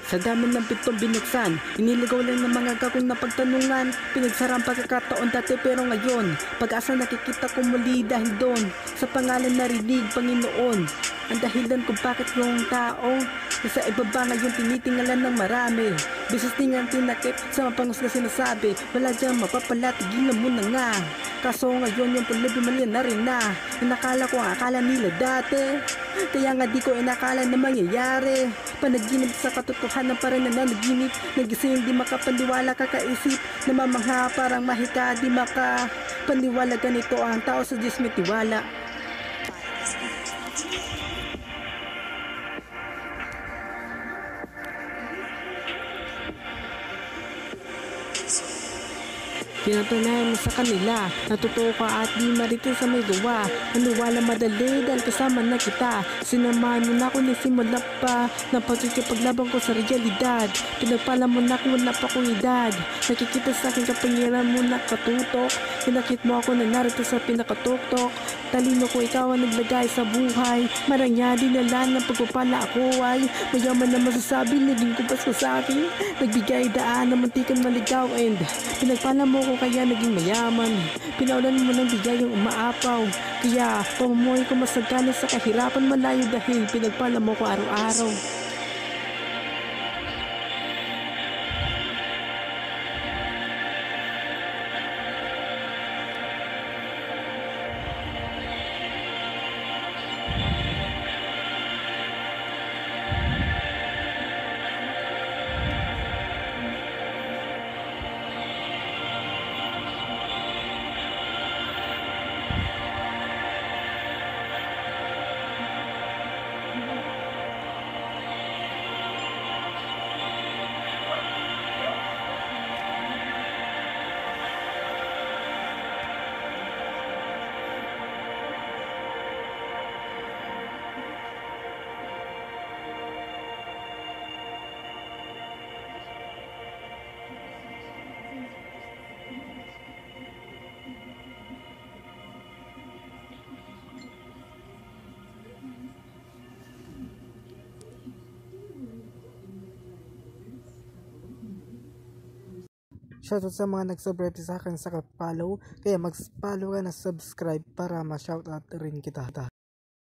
Sa dami ng pitong binuksan, iniligaw lang ng mga gagong na pagtanungan. Pinagsara ang pagkakataon dati pero ngayon, pag-asa nakikita ko muli dahil doon. Sa pangalan narinig, Panginoon, ang dahilan kung bakit yung tao nasa ibaba ngayon tinitingalan ng marami. Bisis tingang tinakip sa mapangus na sinasabi, wala dyan mapapala, tigilan mo na nga. Kaso ngayon yung pulubi mali na rin na. Inakala ko ang akala nila dati, kaya nga di ko inakala na mangyayari. Panaginip sa katotohanan pa rin na nanaginip. Nagising di makapaniwala, kakaisip namamangha parang mahika. Di makapaniwala, ganito ang tao, sa Diyos may tiwala. Pinatunayan mo sa kanila, natutuwa ka at di maritin sa may gawa. Maniwala madali dahil kasama na kita. Sinamahan mo na ako nisimula pa ng pagkikipaglaban ko sa realidad. Pinagpala mo na kung wala pa kong edad. Nakikita sa akin kapangyarihan mo na katutok. Pinakit mo ako na narito sa pinakatuktok. Talino ko, ikaw ang naglagay sa buhay. Maranya dinala ng pagpapala ako ay mayaman na masasabi, naging kumpas ko sa akin. Nagbigay daan na muntikan maligaw and pinagpala mo ko kaya naging mayaman. Pinaulan mo ng bigay yung umaapaw. Kaya pamumuhay ko masagana sa kahirapan, malayo dahil pinagpala mo ko araw-araw. Shoutout sa mga nag-subscribe sa akin sa follow. Kaya mag-follow ka na subscribe para ma-shoutout rin kita.